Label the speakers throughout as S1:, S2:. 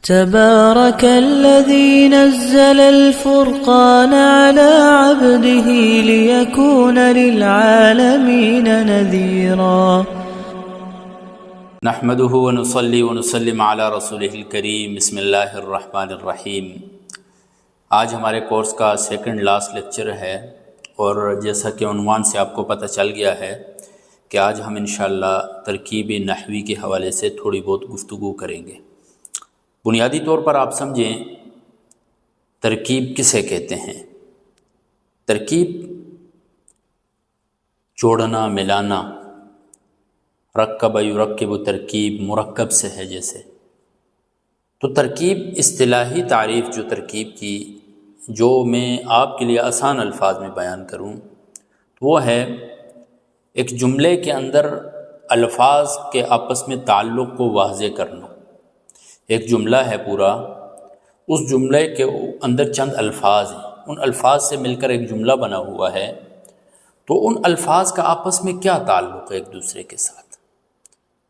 S1: تبارك الذي نزل الفرقان على عبده ليكون للعالمين نذيرا
S2: نحمده ونصلي ونسلم على رسوله الکریم بسم اللہ الرحمن الرحیم۔ آج ہمارے کورس کا سیکنڈ لاسٹ لیکچر ہے، اور جیسا کہ عنوان سے آپ کو پتہ چل گیا ہے کہ آج ہم انشاءاللہ ترکیب نحوی کے حوالے سے تھوڑی بہت گفتگو کریں گے۔ بنیادی طور پر آپ سمجھیں ترکیب کسے کہتے ہیں۔ ترکیب جوڑنا، ملانا، رکب یرکب ترکیب مرکب سے ہے جیسے۔ تو ترکیب اصطلاحی تعریف جو ترکیب کی، جو میں آپ کے لیے آسان الفاظ میں بیان کروں، وہ ہے ایک جملے کے اندر الفاظ کے آپس میں تعلق کو واضح کرنا۔ ایک جملہ ہے پورا، اس جملے کے اندر چند الفاظ ہیں، ان الفاظ سے مل کر ایک جملہ بنا ہوا ہے، تو ان الفاظ کا آپس میں کیا تعلق ہے ایک دوسرے کے ساتھ،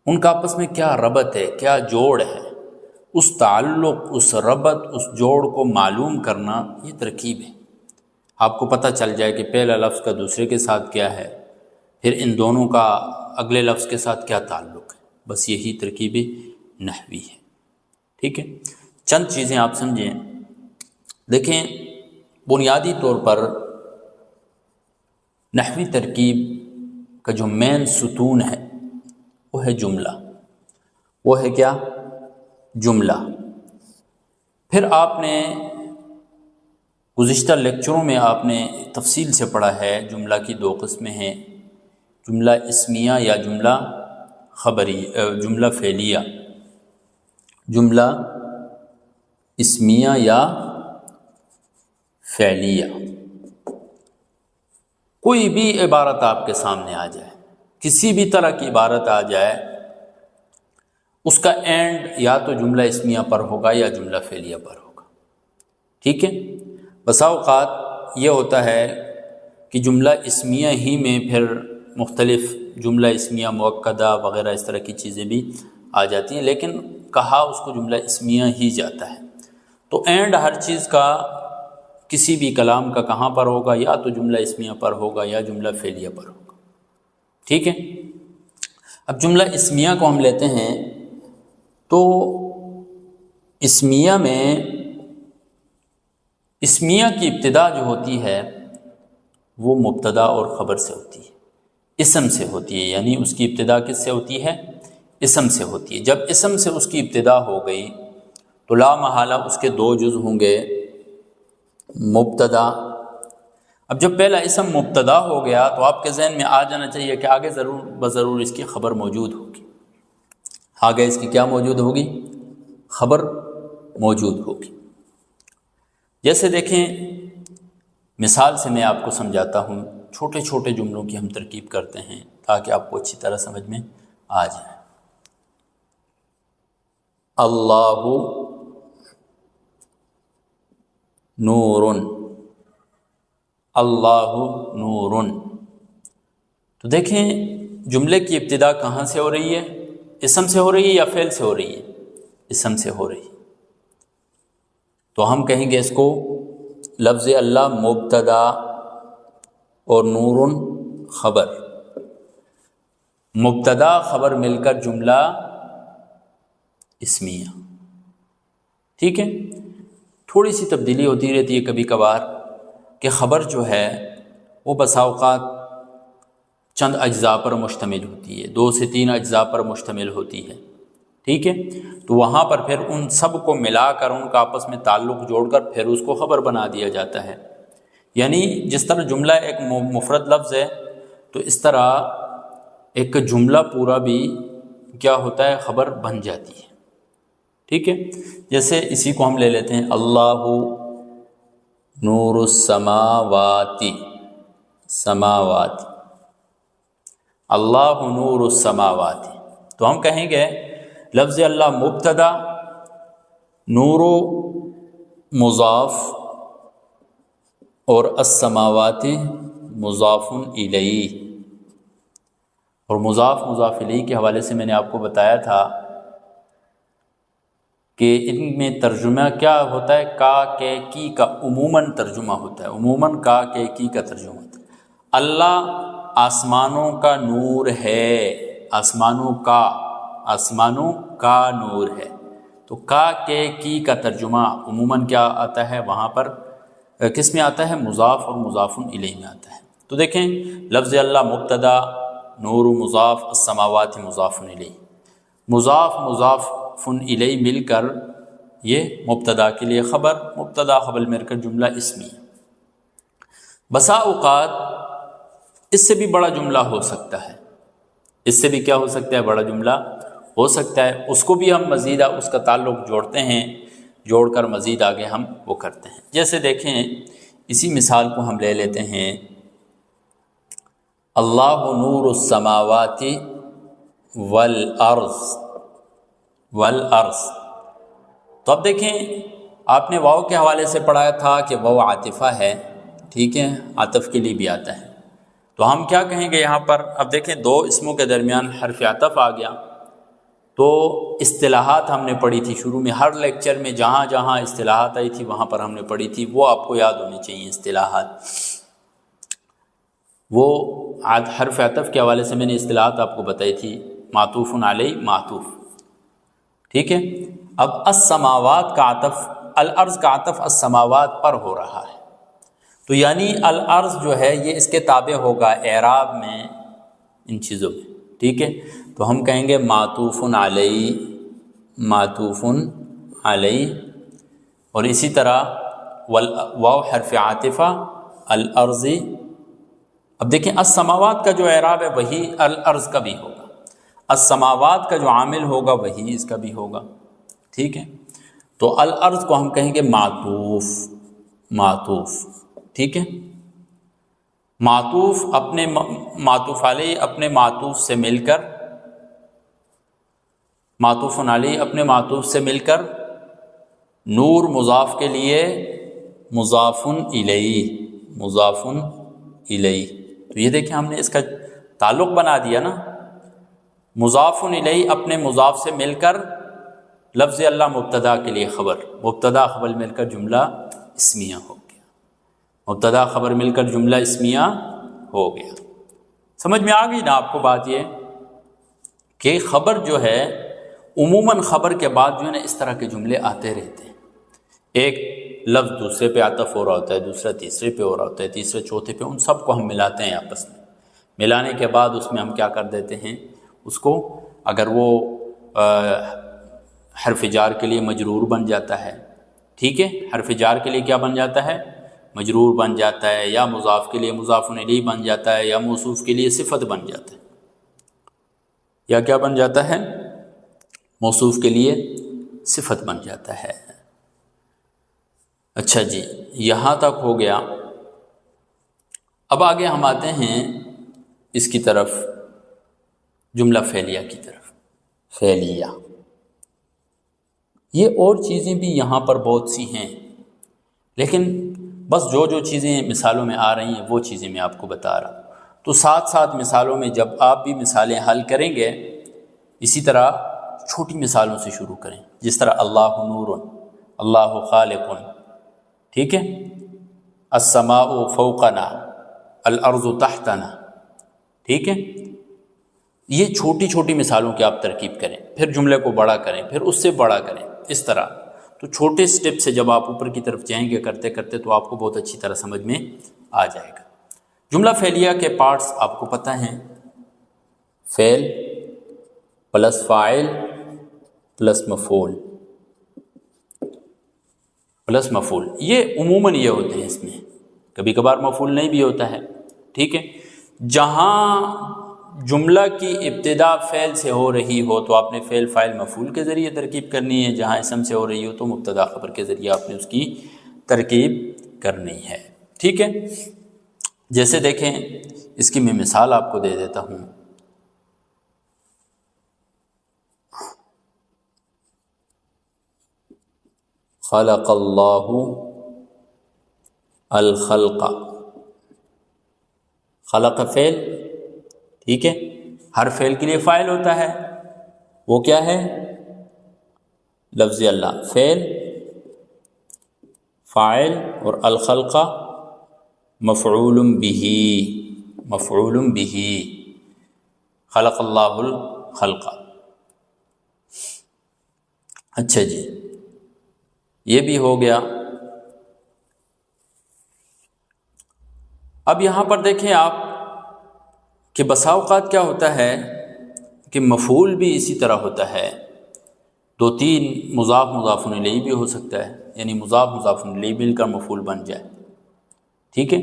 S2: ان کا آپس میں کیا ربط ہے، کیا جوڑ ہے، اس تعلق، اس ربط، اس جوڑ کو معلوم کرنا، یہ ترکیب ہے۔ آپ کو پتہ چل جائے کہ پہلا لفظ کا دوسرے کے ساتھ کیا ہے، پھر ان دونوں کا اگلے لفظ کے ساتھ کیا تعلق ہے، بس یہی ترکیب نحوی ہے۔ ٹھیک ہے، چند چیزیں آپ سمجھیں۔ دیکھیں، بنیادی طور پر نحوی ترکیب کا جو مین ستون ہے وہ ہے جملہ۔ وہ ہے کیا؟ جملہ۔ پھر آپ نے گزشتہ لیکچروں میں آپ نے تفصیل سے پڑھا ہے، جملہ کی دو قسمیں ہیں، جملہ اسمیہ یا جملہ خبری، جملہ فعلیہ۔ جملہ اسمیہ یا فعلیہ، کوئی بھی عبارت آپ کے سامنے آ جائے، کسی بھی طرح کی عبارت آ جائے، اس کا اینڈ یا تو جملہ اسمیہ پر ہوگا یا جملہ فعلیہ پر ہوگا۔ ٹھیک ہے، بسا اوقات یہ ہوتا ہے کہ جملہ اسمیہ ہی میں پھر مختلف جملہ اسمیہ مؤکدہ وغیرہ اس طرح کی چیزیں بھی آ جاتی ہیں، لیکن کہا اس کو جملہ اسمیہ ہی جاتا ہے۔ تو اینڈ ہر چیز کا کسی بھی کلام کا کہاں پر ہوگا، یا تو جملہ اسمیہ پر ہوگا یا جملہ فعلیہ پر ہوگا۔ ٹھیک ہے، اب جملہ اسمیہ کو ہم لیتے ہیں، تو اسمیہ میں اسمیہ کی ابتدا جو ہوتی ہے وہ مبتدا اور خبر سے ہوتی ہے، اسم سے ہوتی ہے، یعنی اس کی ابتدا کس سے ہوتی ہے؟ اسم سے ہوتی ہے۔ جب اسم سے اس کی ابتدا ہو گئی تو لا محالہ اس کے دو جز ہوں گے، مبتدا۔ اب جب پہلا اسم مبتدا ہو گیا تو آپ کے ذہن میں آ جانا چاہیے کہ آگے ضرور بضرور اس کی خبر موجود ہوگی، آگے اس کی کیا موجود ہوگی؟ خبر موجود ہوگی۔ جیسے دیکھیں، مثال سے میں آپ کو سمجھاتا ہوں، چھوٹے چھوٹے جملوں کی ہم ترکیب کرتے ہیں تاکہ آپ کو اچھی طرح سمجھ میں آ جائے۔ اللہ نور، اللہ نور۔ تو دیکھیں، جملے کی ابتدا کہاں سے ہو رہی ہے؟ اسم سے ہو رہی ہے یا فعل سے ہو رہی ہے؟ اسم سے ہو رہی ہے۔ تو ہم کہیں گے اس کو لفظ اللہ مبتدا اور نور خبر، مبتدا خبر مل کر جملہ اسمیہ۔ ٹھیک ہے، تھوڑی سی تبدیلی ہوتی رہتی ہے کبھی کبھار، کہ خبر جو ہے وہ بسا اوقات چند اجزاء پر مشتمل ہوتی ہے، 2 سے 3 اجزاء پر مشتمل ہوتی ہے۔ ٹھیک ہے، تو وہاں پر پھر ان سب کو ملا کر، ان کا آپس میں تعلق جوڑ کر پھر اس کو خبر بنا دیا جاتا ہے۔ یعنی جس طرح جملہ ایک مفرد لفظ ہے، تو اس طرح ایک جملہ پورا بھی کیا ہوتا ہے؟ خبر بن جاتی ہے۔ ٹھیک ہے، جیسے اسی کو ہم لے لیتے ہیں، اللہ نور السماوات، سماوات، اللہ نور السماوات۔ تو ہم کہیں گے لفظ اللہ مبتدا، نور مضاف، اور السماوات مضاف الیہ، اور مضاف الیہ کے حوالے سے میں نے آپ کو بتایا تھا کہ ان میں ترجمہ کیا ہوتا ہے، کا کے کی کا عموماً ترجمہ ہوتا ہے، عموماً کا کے کی کا ترجمہ ہوتا ہے۔ اللہ آسمانوں کا نور ہے، آسمانوں کا نور ہے، تو کا کے کی کا ترجمہ عموماً کیا آتا ہے وہاں پر، کس میں آتا ہے؟ مضاف اور مضاف الیہ میں آتا ہے۔ تو دیکھیں لفظ اللہ مبتدا، نور مضاف، السماوات مضاف الیہ، مضاف الیہ مل کر یہ مبتدا کے لیے خبر، مبتدا خبر مل کر جملہ اسمی۔ بسا اوقات اس سے بھی بڑا جملہ ہو سکتا ہے، اس سے بھی کیا ہو سکتا ہے؟ بڑا جملہ ہو سکتا ہے، اس کو بھی ہم مزید اس کا تعلق جوڑتے ہیں، جوڑ کر مزید آگے ہم وہ کرتے ہیں۔ جیسے دیکھیں اسی مثال کو ہم لے لیتے ہیں، اللہ نور السماوات والارض، تو اب دیکھیں آپ نے واو کے حوالے سے پڑھایا تھا کہ واو عاطفہ ہے، ٹھیک ہے، عطف کے لیے بھی آتا ہے، تو ہم کیا کہیں گے یہاں پر؟ اب دیکھیں دو اسموں کے درمیان حرف عطف آ گیا، تو اصطلاحات ہم نے پڑھی تھی شروع میں، ہر لیکچر میں جہاں جہاں اصطلاحات آئی تھی وہاں پر ہم نے پڑھی تھی، وہ آپ کو یاد ہونی چاہیے اصطلاحات۔ وہ حرف عطف کے حوالے سے میں نے اصطلاحات آپ کو بتائی تھی، معطوف علیہ، معطوف، ٹھیک ہے۔ اب السماوات کا عطف، الارض کا عطف السماوات پر ہو رہا ہے، تو یعنی الارض جو ہے یہ اس کے تابع ہوگا اعراب میں، ان چیزوں میں، ٹھیک ہے۔ تو ہم کہیں گے معطوف علیہ، اور اسی طرح واو حرف عاطفہ الارض۔ اب دیکھیں السماوات کا جو اعراب ہے وہی الارض کا بھی ہوگا، السماوات کا جو عامل ہوگا وہی اس کا بھی ہوگا، ٹھیک ہے۔ تو الارض کو ہم کہیں گے معطوف، ٹھیک ہے۔ معطوف اپنے معطوف علیہ اپنے معطوف سے مل کر، معطوف علیہ اپنے معطوف سے مل کر، نور مضاف کے لیے مضاف الیہ، تو یہ دیکھیں ہم نے اس کا تعلق بنا دیا نا، مضاف الیہ اپنے مضاف سے مل کر، لفظ اللہ مبتدا کے لیے خبر، مبتدا خبر مل کر جملہ اسمیہ ہو گیا، مبتدا خبر مل کر جملہ اسمیہ ہو گیا۔ سمجھ میں آ گئی نا آپ کو بات یہ کہ خبر جو ہے عموماً خبر کے بعد جو ہے نا اس طرح کے جملے آتے رہتے ہیں، ایک لفظ دوسرے پہ عطف ہو رہا ہوتا ہے، دوسرا تیسرے پہ ہو رہا ہوتا ہے، تیسرے چوتھے پہ، ان سب کو ہم ملاتے ہیں آپس میں، ملانے کے بعد اس میں ہم کیا کر دیتے ہیں، اس کو اگر وہ حرف جار کے لیے مجرور بن جاتا ہے، ٹھیک ہے، حرف جار کے لیے کیا بن جاتا ہے؟ مجرور بن جاتا ہے، یا مضاف کے لیے مضاف الیہ بن جاتا ہے، یا موصوف کے لیے صفت بن جاتا ہے، یا کیا بن جاتا ہے؟ موصوف کے لیے صفت بن جاتا ہے۔ اچھا جی، یہاں تک ہو گیا۔ اب آگے ہم آتے ہیں اس کی طرف، جملہ فعلیہ کی طرف۔ فعلیہ یہ اور چیزیں بھی یہاں پر بہت سی ہیں، لیکن بس جو جو چیزیں مثالوں میں آ رہی ہیں وہ چیزیں میں آپ کو بتا رہا ہوں، تو ساتھ ساتھ مثالوں میں جب آپ بھی مثالیں حل کریں گے، اسی طرح چھوٹی مثالوں سے شروع کریں، جس طرح اللہ نور، اللہ خالق، ٹھیک ہے، السماء فوقنا، الارض تحتنا، ٹھیک ہے۔ یہ چھوٹی چھوٹی مثالوں کی آپ ترکیب کریں، پھر جملے کو بڑا کریں، پھر اس سے بڑا کریں، اس طرح، تو چھوٹے سٹیپ سے جب آپ اوپر کی طرف جائیں گے کرتے کرتے تو آپ کو بہت اچھی طرح سمجھ میں آ جائے گا۔ جملہ فعلیہ کے پارٹس آپ کو پتہ ہیں، فعل پلس فاعل پلس مفعول پلس مفعول، یہ عموماً یہ ہوتے ہیں، اس میں کبھی کبھار مفعول نہیں بھی ہوتا ہے، ٹھیک ہے۔ جہاں جملہ کی ابتدا فعل سے ہو رہی ہو تو آپ نے فعل فاعل مفعول کے ذریعے ترکیب کرنی ہے، جہاں اسم سے ہو رہی ہو تو مبتدا خبر کے ذریعے آپ نے اس کی ترکیب کرنی ہے، ٹھیک ہے۔ جیسے دیکھیں اس کی میں مثال آپ کو دے دیتا ہوں، خلق اللہ الخلق، خلق فعل، ٹھیک ہے، ہر فعل کے لیے فاعل ہوتا ہے، وہ کیا ہے؟ لفظ اللہ فعل فاعل اور الخلق مفعول به خلق اللہ الخلق. اچھا جی یہ بھی ہو گیا. اب یہاں پر دیکھیں آپ کہ بسا اوقات کیا ہوتا ہے کہ مفعول بھی اسی طرح ہوتا ہے، 2-3 مضاف مضاف الیہ بھی ہو سکتا ہے، یعنی مضاف مضاف الیہ مل کر مفعول بن جائے. ٹھیک ہے،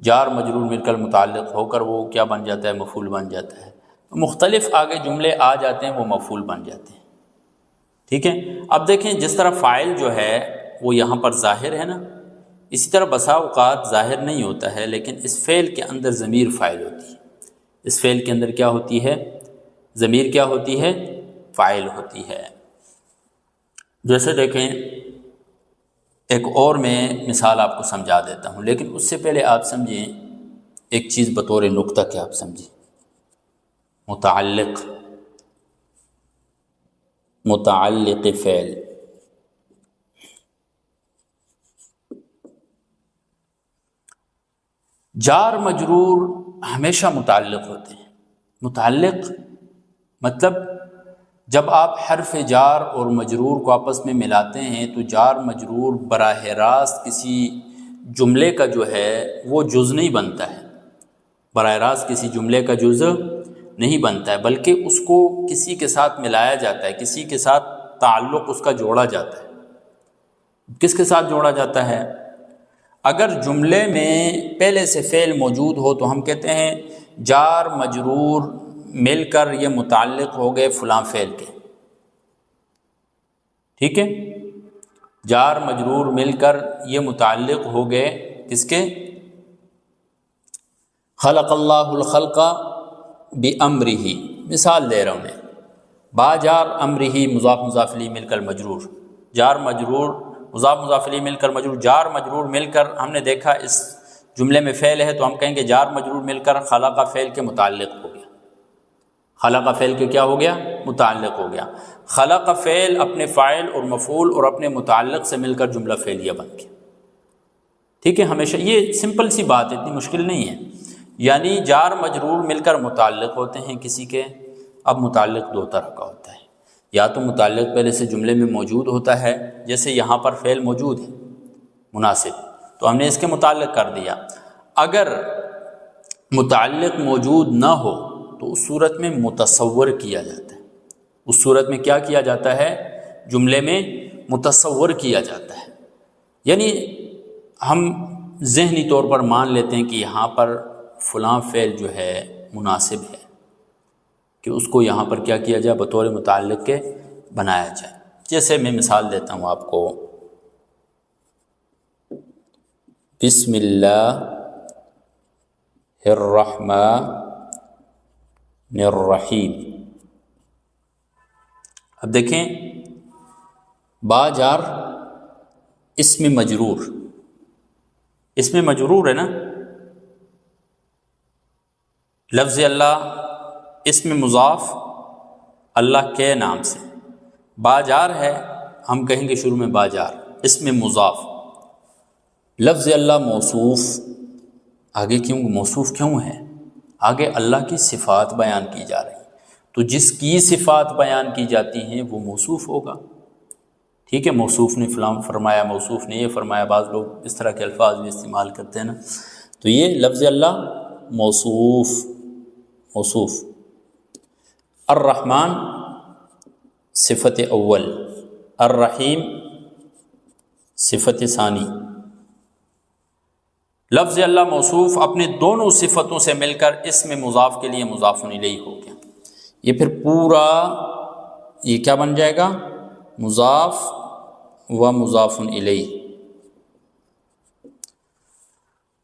S2: جار مجرور مل کر متعلق ہو کر وہ کیا بن جاتا ہے؟ مفعول بن جاتا ہے. مختلف آگے جملے آ جاتے ہیں وہ مفعول بن جاتے ہیں. ٹھیک ہے، اب دیکھیں جس طرح فاعل جو ہے وہ یہاں پر ظاہر ہے نا، اسی طرح بسا اوقات ظاہر نہیں ہوتا ہے لیکن اس فعل کے اندر ضمیر فاعل ہوتی ہے. اس فعل کے اندر کیا ہوتی ہے؟ ضمیر کیا ہوتی ہے؟ فاعل ہوتی ہے. جیسے دیکھیں ایک اور میں مثال آپ کو سمجھا دیتا ہوں، لیکن اس سے پہلے آپ سمجھیں ایک چیز بطور نقطہ کہ آپ سمجھیں. متعلق فعل جار مجرور ہمیشہ متعلق ہوتے ہیں. متعلق مطلب جب آپ حرف جار اور مجرور کو آپس میں ملاتے ہیں تو جار مجرور براہ راست کسی جملے کا جو ہے وہ جز نہیں بنتا ہے، براہ راست کسی جملے کا جز نہیں بنتا ہے، بلکہ اس کو کسی کے ساتھ ملایا جاتا ہے، کسی کے ساتھ تعلق اس کا جوڑا جاتا ہے. کس کے ساتھ جوڑا جاتا ہے؟ اگر جملے میں پہلے سے فعل موجود ہو تو ہم کہتے ہیں جار مجرور مل کر یہ متعلق ہو گئے فلاں فعل کے. ٹھیک ہے، جار مجرور مل کر یہ متعلق ہو گئے کس کے؟ خلق اللہ الخلق بامرہ. مثال دے رہا ہوں میں، با جار امرہ مضاف مضاف الیہ مل کر مجرور، جار مجرور مضاف مضاف الیہ مل کر مجرور، جار مجرور مل کر ہم نے دیکھا اس جملے میں فعل ہے تو ہم کہیں گے جار مجرور مل کر خلق فعل کے متعلق ہو گیا. خلق فعل کے کیا ہو گیا؟ متعلق ہو گیا. خلق فعل اپنے فاعل اور مفعول اور اپنے متعلق سے مل کر جملہ فعلیہ بن گیا. ٹھیک ہے، ہمیشہ یہ سمپل سی بات ہے، اتنی مشکل نہیں ہے. یعنی جار مجرور مل کر متعلق ہوتے ہیں کسی کے. اب متعلق 2 طرح کا ہوتا ہے، یا تو متعلق پہلے سے جملے میں موجود ہوتا ہے، جیسے یہاں پر فعل موجود ہے مناسب تو ہم نے اس کے متعلق کر دیا. اگر متعلق موجود نہ ہو تو اس صورت میں متصور کیا جاتا ہے. اس صورت میں کیا کیا جاتا ہے؟ جملے میں متصور کیا جاتا ہے. یعنی ہم ذہنی طور پر مان لیتے ہیں کہ یہاں پر فلاں فعل جو ہے مناسب ہے کہ اس کو یہاں پر کیا کیا جائے؟ بطور متعلق کے بنایا جائے. جیسے میں مثال دیتا ہوں آپ کو، بسم اللہ الرحمن الرحیم. اب دیکھیں با جار اسم مجرور، اسم مجرور ہے نا، لفظ اللہ اسم مضاف اللہ کے نام سے، با جار ہے ہم کہیں گے شروع میں با جار اسم مضاف، لفظ اللہ موصوف. آگے کیوں موصوف کیوں ہے؟ آگے اللہ کی صفات بیان کی جا رہی ہیں تو جس کی صفات بیان کی جاتی ہیں وہ موصوف ہوگا. ٹھیک ہے، موصوف نے فلاں فرمایا، موصوف نے یہ فرمایا، بعض لوگ اس طرح کے الفاظ بھی استعمال کرتے ہیں نا، تو یہ لفظ اللہ موصوف. موصوف الرحمن صفت اول، الرحیم صفت ثانی. لفظ اللہ موصوف اپنے دونوں صفتوں سے مل کر اسم مضاف کے لیے مضاف الیہ ہو گیا. یہ پھر پورا یہ کیا بن جائے گا؟ مضاف و مضاف الیہ.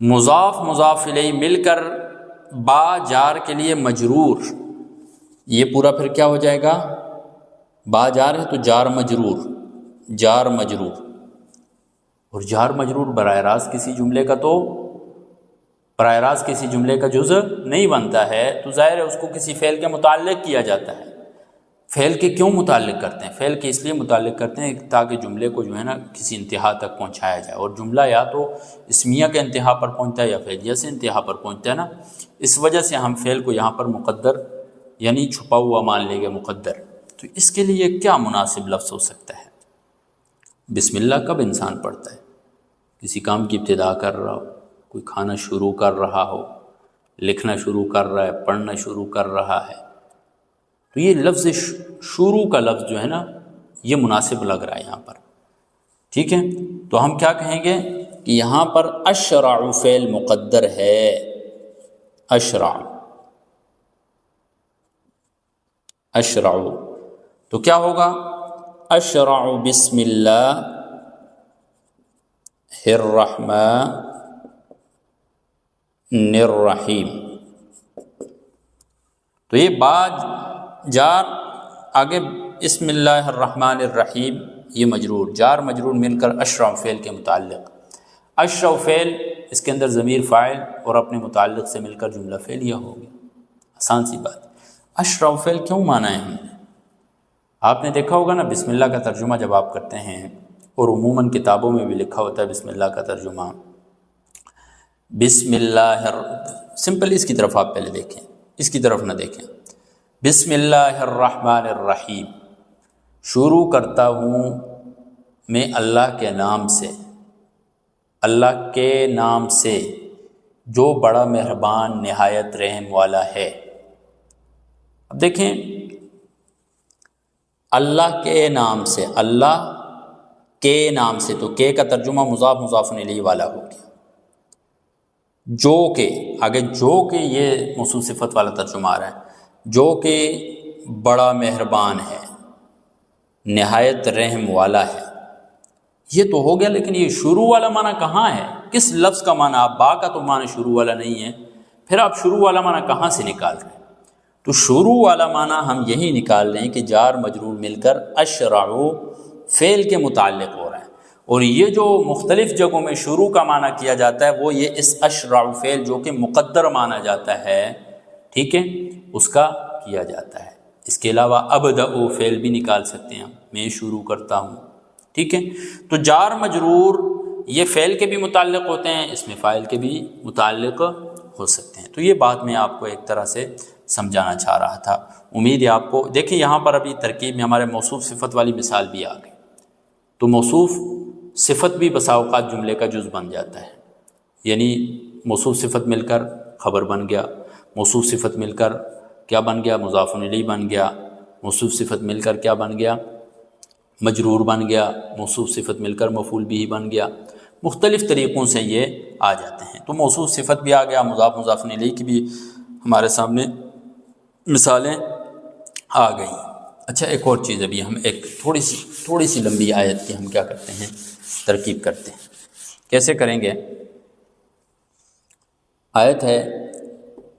S2: مضاف مضاف الیہ مل کر با جار کے لیے مجرور، یہ پورا پھر کیا ہو جائے گا؟ با جار ہے تو جار مجرور، جار مجرور. اور جار مجرور براہ راست کسی جملے کا تو براہ راست کسی جملے کا جزء نہیں بنتا ہے، تو ظاہر ہے اس کو کسی فعل کے متعلق کیا جاتا ہے. فعل کے کیوں متعلق کرتے ہیں؟ فعل کے اس لیے متعلق کرتے ہیں تاکہ جملے کو جو ہے نا کسی انتہا تک پہنچایا جائے، اور جملہ یا تو اسمیہ کے انتہا پر پہنچتا ہے یا فعلیہ سے انتہا پر پہنچتا ہے نا، اس وجہ سے ہم فعل کو یہاں پر مقدر یعنی چھپا ہوا مان لیں گے مقدر۔ تو اس کے لیے کیا مناسب لفظ ہو سکتا ہے؟ بسم اللہ کب انسان پڑھتا ہے؟ کسی کام کی ابتدا کر رہا ہو، کوئی کھانا شروع کر رہا ہو، لکھنا شروع کر رہا ہے، پڑھنا شروع کر رہا ہے، تو یہ لفظ شروع کا لفظ جو ہے نا یہ مناسب لگ رہا ہے یہاں پر، ٹھیک ہے؟ تو ہم کیا کہیں گے کہ یہاں پر اشرع فعل مقدر ہے، اشرع اشرع، تو کیا ہوگا؟ اشرع بسم اللہ الرحمن الرحیم۔ تو یہ بعد جار آگے بسم اللہ الرحمن الرحیم، یہ مجرور، جار مجرور مل کر اشرع فعل کے متعلق، اشرع فعل اس کے اندر ضمیر فاعل اور اپنے متعلق سے مل کر جملہ فعلیہ ہوگی، آسان سی بات۔ اشرع فعل کیوں مانا ہے ہم نے؟ آپ نے دیکھا ہوگا نا بسم اللہ کا ترجمہ جب آپ کرتے ہیں، اور عموماً کتابوں میں بھی لکھا ہوتا ہے بسم اللہ کا ترجمہ، بسم اللہ سمپل، اس کی طرف آپ پہلے دیکھیں، اس کی طرف نہ دیکھیں۔ بسم اللہ الرحمن الرحیم، شروع کرتا ہوں میں اللہ کے نام سے، اللہ کے نام سے جو بڑا مہربان نہایت رحم والا ہے۔ اب دیکھیں، اللہ کے نام سے، اللہ کے نام سے، تو کے کا ترجمہ مضاف مضاف الیہ والا ہو گیا، جو کہ آگے جو کہ یہ موصوف صفت والا ترجمہ آ رہا ہے، جو کہ بڑا مہربان ہے، نہایت رحم والا ہے، یہ تو ہو گیا، لیکن یہ شروع والا معنی کہاں ہے؟ کس لفظ کا معنی؟ آپ با کا تو معنی شروع والا نہیں ہے، پھر آپ شروع والا معنی کہاں سے نکال رہے ہیں؟ تو شروع والا معنی ہم یہی نکال رہے ہیں کہ جار مجرور مل کر اشرع فعل کے متعلق ہو رہا ہے، اور یہ جو مختلف جگہوں میں شروع کا معنی کیا جاتا ہے وہ یہ اس اشرع فعل جو کہ مقدر مانا جاتا ہے، ٹھیک ہے، اس کا کیا جاتا ہے۔ اس کے علاوہ ابدأ فعل بھی نکال سکتے ہیں، میں شروع کرتا ہوں، ٹھیک ہے۔ تو جار مجرور یہ فعل کے بھی متعلق ہوتے ہیں، اس میں فاعل کے بھی متعلق ہو سکتے ہیں۔ تو یہ بات میں آپ کو ایک طرح سے سمجھانا چاہ رہا تھا، امید ہے آپ کو۔ دیکھیں یہاں پر ابھی ترکیب میں ہمارے موصوف صفت والی مثال بھی آ گئی، تو موصوف صفت بھی بسا اوقات جملے کا جز بن جاتا ہے، یعنی موصوف صفت مل کر خبر بن گیا، موصوف صفت مل کر کیا بن گیا؟ مضاف الیہ بن گیا، موصوف صفت مل کر کیا بن گیا؟ مجرور بن گیا، موصوف صفت مل کر مفعول بھی بن گیا، مختلف طریقوں سے یہ آ جاتے ہیں۔ تو موصوف صفت بھی آ گیا، مضاف الیہ کی بھی ہمارے سامنے مثالیں آ گئیں۔ اچھا، ایک اور چیز، ابھی ہم ایک تھوڑی سی لمبی آیت کی ہم کیا کرتے ہیں؟ ترکیب کرتے ہیں۔ کیسے کریں گے؟ آیت ہے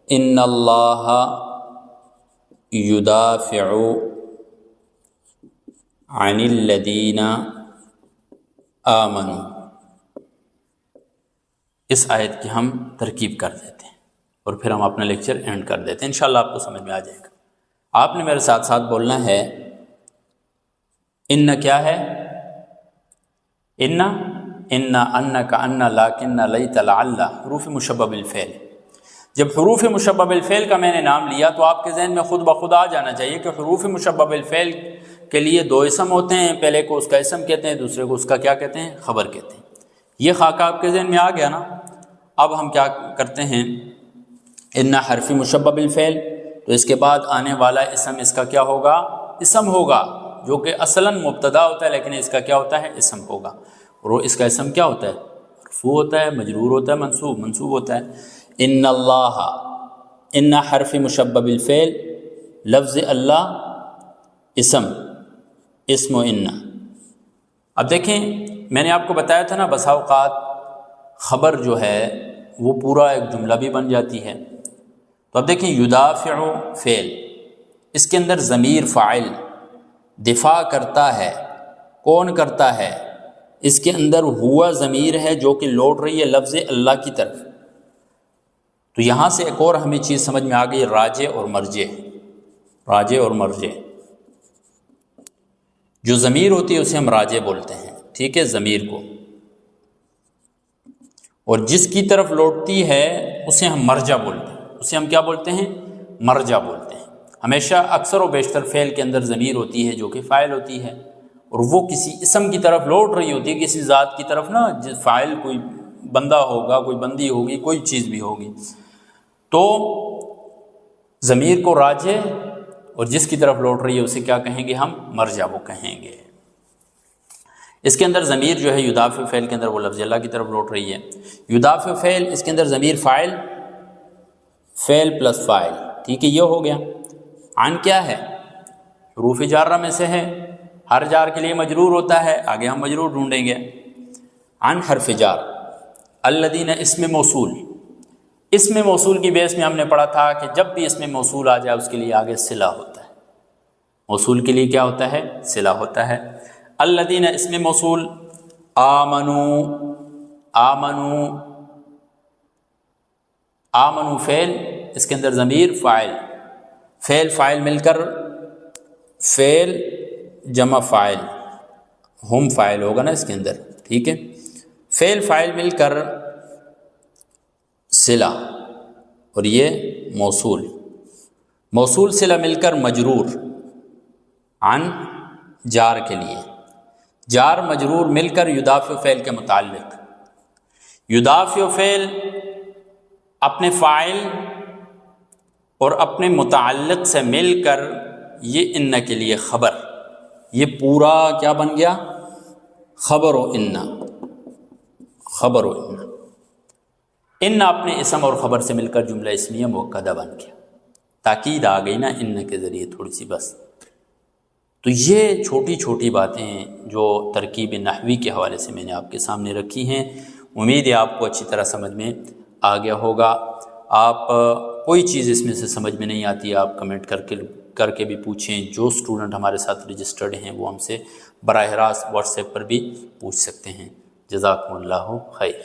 S2: ان اللہ یدافع عن الذین آمنوا، اس آیت کی ہم ترکیب کر دیتے ہیں اور پھر ہم اپنا لیکچر اینڈ کر دیتے ہیں، انشاءاللہ آپ کو سمجھ میں آ جائے گا۔ آپ نے میرے ساتھ ساتھ بولنا ہے ان کیا ہے؟ ان کا ان لیکن لیت لعل، حروف مشبہ بالفعل۔ جب حروف مشبہ بالفعل کا میں نے نام لیا تو آپ کے ذہن میں خود بخود آ جانا چاہیے کہ حروف مشبہ بالفعل کے لیے دو اسم ہوتے ہیں، پہلے کو اس کا اسم کہتے ہیں، دوسرے کو اس کا کیا کہتے ہیں؟ خبر کہتے ہیں۔ یہ خاکہ آپ کے ذہن میں آ گیا نا؟ اب ہم کیا کرتے ہیں؟ ان حرف مشبہ بالفعل، تو اس کے بعد آنے والا اسم اس کا کیا ہوگا؟ اسم ہوگا، جو کہ اصلاً مبتدا ہوتا ہے لیکن اس کا کیا ہوتا ہے؟ اسم ہوگا، اور اس کا اسم کیا ہوتا ہے؟ مرفوع ہوتا ہے، مجرور ہوتا ہے، منصوب ہوتا ہے۔ ان اللہ، ان حرف مشبہ بالفعل، لفظ اللہ اسم و ان۔ اب دیکھیں میں نے آپ کو بتایا تھا نا، بسا اوقات خبر جو ہے وہ پورا ایک جملہ بھی بن جاتی ہے۔ تو اب دیکھیں یدافع فعل، اس کے اندر ضمیر فاعل دفاع کرتا ہے، کون کرتا ہے؟ اس کے اندر ہوا ضمیر ہے جو کہ لوٹ رہی ہے لفظ اللہ کی طرف۔ تو یہاں سے ایک اور ہمیں چیز سمجھ میں آ گئی، راجع اور مرجع، راجع اور مرجع۔ جو ضمیر ہوتی ہے اسے ہم راجع بولتے ہیں، ٹھیک ہے، ضمیر کو، اور جس کی طرف لوٹتی ہے اسے ہم مرجع بولتے ہیں، اسے ہم کیا بولتے ہیں؟ مرجع بولتے ہیں۔ ہمیشہ اکثر و بیشتر فعل کے اندر ضمیر ہوتی ہے جو کہ فاعل ہوتی ہے، اور وہ کسی اسم کی طرف لوٹ رہی ہوتی ہے، کسی ذات کی طرف نا، فاعل کوئی بندہ ہوگا، کوئی بندی ہوگی، کوئی چیز بھی ہوگی، تو ضمیر کو راجع، اور جس کی طرف لوٹ رہی ہے اسے کیا کہیں گے ہم؟ مرجع وہ کہیں گے۔ اس کے اندر ضمیر جو ہے یدافع فعل کے اندر وہ لفظ اللہ کی طرف لوٹ رہی ہے۔ یدافع فعل، اس کے اندر ضمیر فاعل، فعل پلس فاعل، ٹھیک ہے، یہ ہو گیا۔ عن کیا ہے؟ حروف جارہ میں سے ہے، ہر جار کے لیے مجرور ہوتا ہے، آگے ہم مجرور ڈھونڈیں گے۔ عن حرف جار، الذین اسم موصول، اسم موصول کی بیس میں ہم نے پڑھا تھا کہ جب بھی اسم موصول آ جائے اس کے لیے آگے صلہ ہوتا ہے، موصول کے لیے کیا ہوتا ہے؟ صلہ ہوتا ہے۔ الذین اسم موصول، آمنو، آمنو، آمنو فعل، اس کے اندر ضمیر فاعل، فعل فاعل مل کر فعل جمع فاعل، ہم فاعل ہوگا نا اس کے اندر، ٹھیک ہے، فعل فاعل مل کر صلہ، اور یہ موصول، موصول صلہ مل کر مجرور، عن جار کے لیے، جار مجرور مل کر یدافع فعل کے متعلق، یدافع فعل اپنے فاعل اور اپنے متعلق سے مل کر یہ ان کے لیے خبر، یہ پورا کیا بن گیا؟ خبر و ان، خبر و ان اپنے اسم اور خبر سے مل کر جملہ اسمیہ مؤکدہ بن گیا، تاکید آ گئی نا ان کے ذریعے تھوڑی سی بس۔ تو یہ چھوٹی چھوٹی باتیں جو ترکیب نحوی کے حوالے سے میں نے آپ کے سامنے رکھی ہیں، امید ہے آپ کو اچھی طرح سمجھ میں آ گیا ہوگا۔ آپ کوئی چیز اس میں سے سمجھ میں نہیں آتی آپ کمنٹ کر کے بھی پوچھیں، جو اسٹوڈنٹ ہمارے ساتھ رجسٹرڈ ہیں وہ ہم سے براہ راست واٹس ایپ پر بھی پوچھ سکتے ہیں۔ جزاکم اللہ خیر۔